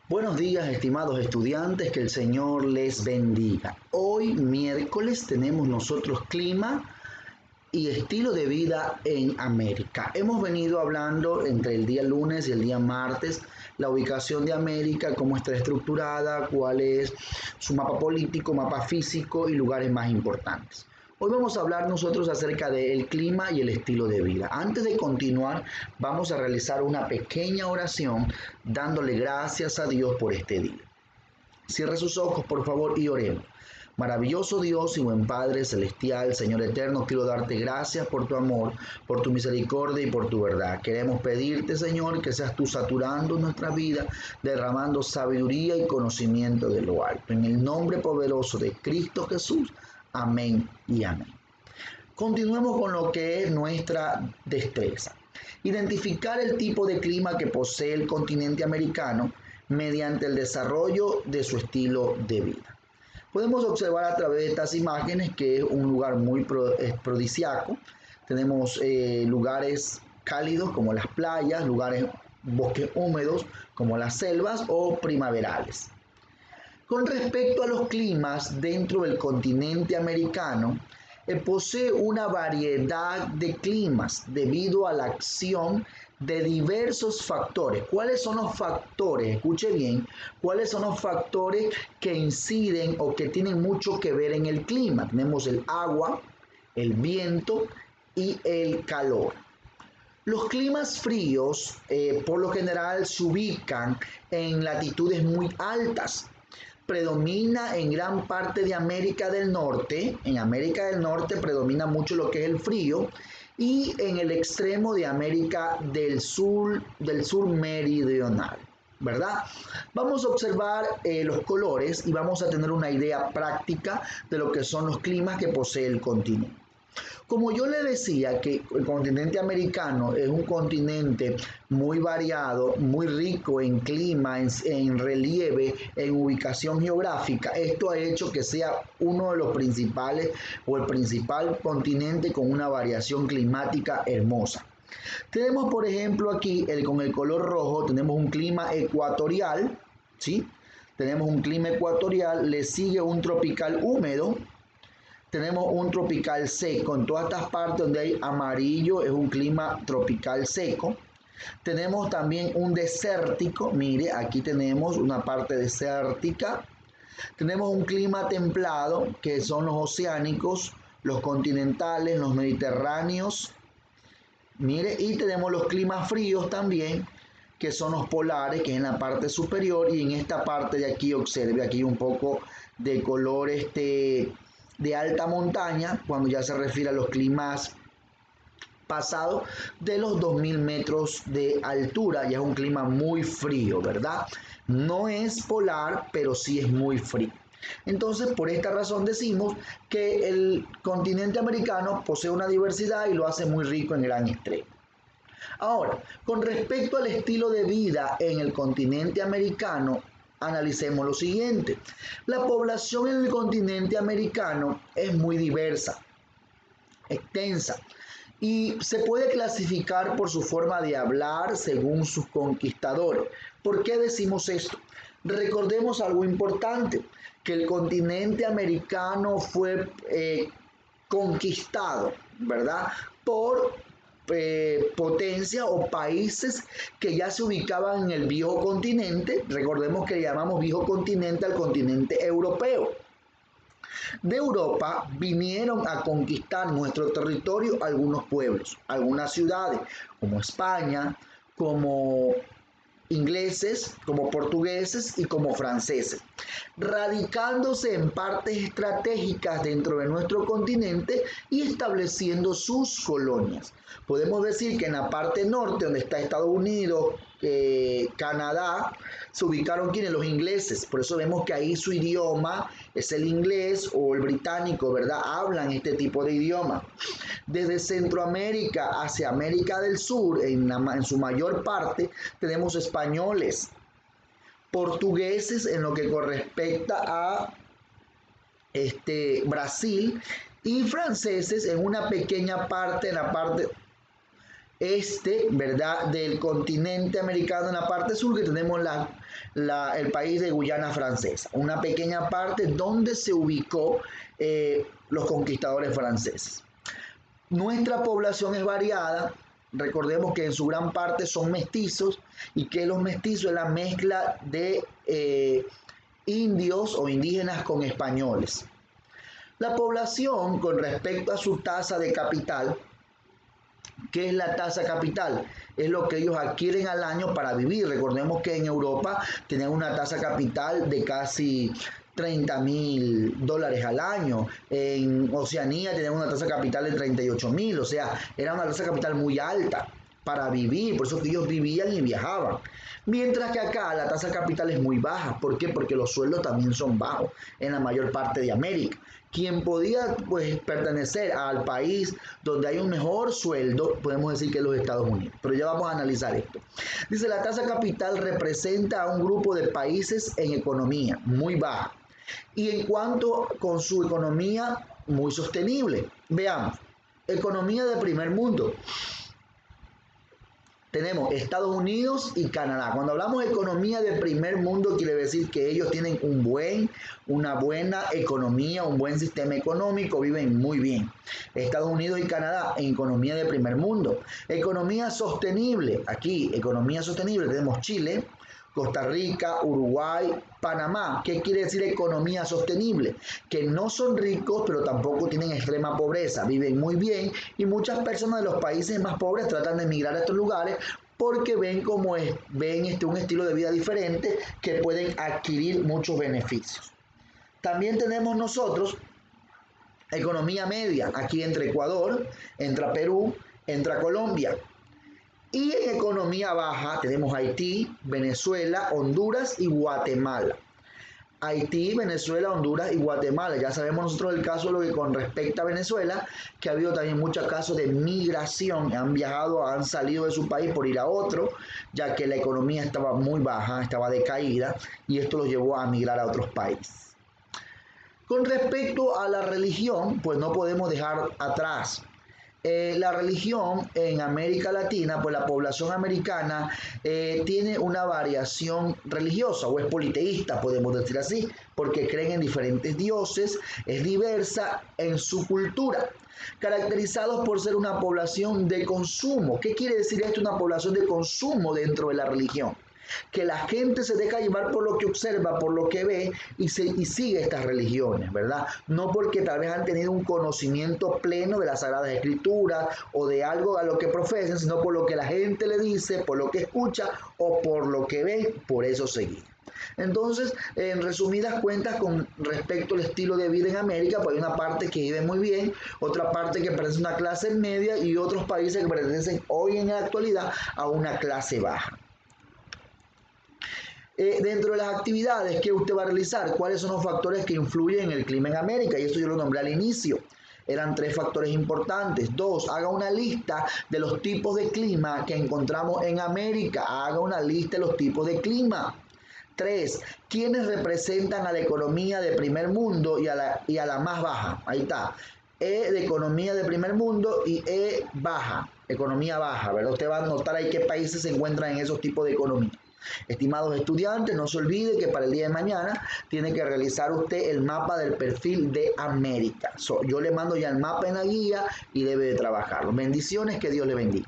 Buenos días, estimados estudiantes, que el Señor les bendiga. Hoy, miércoles, tenemos nosotros clima y estilo de vida en América. Hemos venido hablando entre el día lunes y el día martes la ubicación de América, cómo está estructurada, cuál es su mapa político, mapa físico y lugares más importantes. Hoy vamos a hablar nosotros acerca del clima y el estilo de vida. Antes de continuar, vamos a realizar una pequeña oración dándole gracias a Dios por este día. Cierre sus ojos, por favor, y oremos. Maravilloso Dios y buen Padre celestial, Señor eterno, quiero darte gracias por tu amor, por tu misericordia y por tu verdad. Queremos pedirte, Señor, que seas tú saturando nuestra vida, derramando sabiduría y conocimiento de lo alto. En el nombre poderoso de Cristo Jesús. Amén y amén. Continuemos con lo que es nuestra destreza. Identificar el tipo de clima que posee el continente americano mediante el desarrollo de su estilo de vida. Podemos observar a través de estas imágenes que es un lugar muy paradisíaco. Tenemos lugares cálidos como las playas, lugares bosques húmedos como las selvas o primaverales. Con respecto a los climas dentro del continente americano, posee una variedad de climas debido a la acción de diversos factores. ¿Cuáles son los factores? Escuche bien, ¿cuáles son los factores que inciden o que tienen mucho que ver en el clima? Tenemos el agua, el viento y el calor. Los climas fríos por lo general se ubican en latitudes muy altas. Predomina en gran parte de América del Norte. En América del Norte predomina mucho lo que es el frío, y en el extremo de América del sur meridional, ¿verdad? Vamos a observar los colores y vamos a tener una idea práctica de lo que son los climas que posee el continente. Como yo le decía que el continente americano es un continente muy variado, muy rico en clima, en relieve, en ubicación geográfica, esto ha hecho que sea uno de los principales o el principal continente con una variación climática hermosa. Tenemos, por ejemplo, aquí con el color rojo, tenemos un clima ecuatorial, ¿sí? Tenemos un clima ecuatorial, le sigue un tropical húmedo. Tenemos un tropical seco. En todas estas partes donde hay amarillo es un clima tropical seco. Tenemos también un desértico. Mire, aquí tenemos una parte desértica. Tenemos un clima templado, que son los oceánicos, los continentales, los mediterráneos. Mire, y tenemos los climas fríos también, que son los polares, que es en la parte superior. Y en esta parte de aquí, observe, aquí un poco de color de alta montaña, cuando ya se refiere a los climas pasados de los 2000 metros de altura. Ya es un clima muy frío, ¿verdad? No es polar, pero sí es muy frío. Entonces, por esta razón decimos que el continente americano posee una diversidad y lo hace muy rico en gran extremo. Ahora, con respecto al estilo de vida en el continente americano, analicemos lo siguiente. La población en el continente americano es muy diversa, extensa, y se puede clasificar por su forma de hablar según sus conquistadores. ¿Por qué decimos esto? Recordemos algo importante, que el continente americano fue conquistado, ¿verdad? Por potencia o países que ya se ubicaban en el viejo continente. Recordemos que llamamos viejo continente al continente europeo. De Europa vinieron a conquistar nuestro territorio algunos pueblos, algunas ciudades, como España, como ingleses, como portugueses y como franceses, radicándose en partes estratégicas dentro de nuestro continente y estableciendo sus colonias. Podemos decir que en la parte norte, donde está Estados Unidos, Canadá, se ubicaron quienes, los ingleses. Por eso vemos que ahí su idioma es el inglés o el británico, ¿verdad? Hablan este tipo de idioma. Desde Centroamérica hacia América del Sur, en su mayor parte, tenemos españoles, portugueses en lo que correspecta a Brasil, y franceses en una pequeña parte, en la parte este, ¿verdad?, del continente americano en la parte sur, que tenemos el país de Guyana Francesa, una pequeña parte donde se ubicó los conquistadores franceses. Nuestra población es variada. Recordemos que en su gran parte son mestizos, y que los mestizos es la mezcla de indios o indígenas con españoles. La población, con respecto a su tasa de capital, ¿qué es la tasa capital? Es lo que ellos adquieren al año para vivir. Recordemos que en Europa tenían una tasa capital de casi $30.000 al año. En Oceanía tenían una tasa capital de 38.000. O sea, era una tasa capital muy alta para vivir. Por eso que ellos vivían y viajaban. Mientras que acá la tasa capital es muy baja. ¿Por qué? Porque los sueldos también son bajos en la mayor parte de América. Quien podía, pues, pertenecer al país donde hay un mejor sueldo, podemos decir que es los Estados Unidos. Pero ya vamos a analizar esto. Dice, la tasa capital representa a un grupo de países en economía muy baja y en cuanto con su economía muy sostenible. Veamos, economía de primer mundo. Tenemos Estados Unidos y Canadá. Cuando hablamos de economía de primer mundo, quiere decir que ellos tienen una buena economía, un buen sistema económico, viven muy bien. Estados Unidos y Canadá en economía de primer mundo. Economía sostenible. Aquí, economía sostenible, tenemos Chile, Costa Rica, Uruguay, Panamá. ¿Qué quiere decir economía sostenible? Que no son ricos, pero tampoco tienen extrema pobreza, viven muy bien, y muchas personas de los países más pobres tratan de emigrar a estos lugares porque ven un estilo de vida diferente, que pueden adquirir muchos beneficios. También tenemos nosotros economía media, aquí entre Ecuador, entra Perú, entra Colombia. Y en economía baja tenemos Haití, Venezuela, Honduras y Guatemala. Haití, Venezuela, Honduras y Guatemala. Ya sabemos nosotros el caso de lo que con respecto a Venezuela, que ha habido también muchos casos de migración. Han viajado, han salido de su país por ir a otro, ya que la economía estaba muy baja, estaba decaída, y esto los llevó a migrar a otros países. Con respecto a la religión, pues no podemos dejar atrás la religión en América Latina. Pues la población americana tiene una variación religiosa, o es politeísta, podemos decir así, porque creen en diferentes dioses, es diversa en su cultura, caracterizados por ser una población de consumo. ¿Qué quiere decir esto? Una población de consumo dentro de la religión. Que la gente se deja llevar por lo que observa, por lo que ve, y sigue estas religiones, ¿verdad? No porque tal vez han tenido un conocimiento pleno de las Sagradas Escrituras o de algo a lo que profesen, sino por lo que la gente le dice, por lo que escucha o por lo que ve, por eso seguir. Entonces, en resumidas cuentas, con respecto al estilo de vida en América, pues hay una parte que vive muy bien, otra parte que pertenece a una clase media, y otros países que pertenecen hoy en la actualidad a una clase baja. Dentro de las actividades que usted va a realizar, ¿cuáles son los factores que influyen en el clima en América? Y esto yo lo nombré al inicio. Eran 3 factores importantes. 2, haga una lista de los tipos de clima que encontramos en América. Haga una lista de los tipos de clima. 3, ¿quiénes representan a la economía de primer mundo y a la más baja? Ahí está. E de economía de primer mundo y E baja, economía baja, ¿verdad? Usted va a notar ahí qué países se encuentran en esos tipos de economía. Estimados estudiantes, no se olvide que para el día de mañana tiene que realizar usted el mapa del perfil de América. Yo le mando ya el mapa en la guía y debe de trabajarlo. Bendiciones, que Dios le bendiga.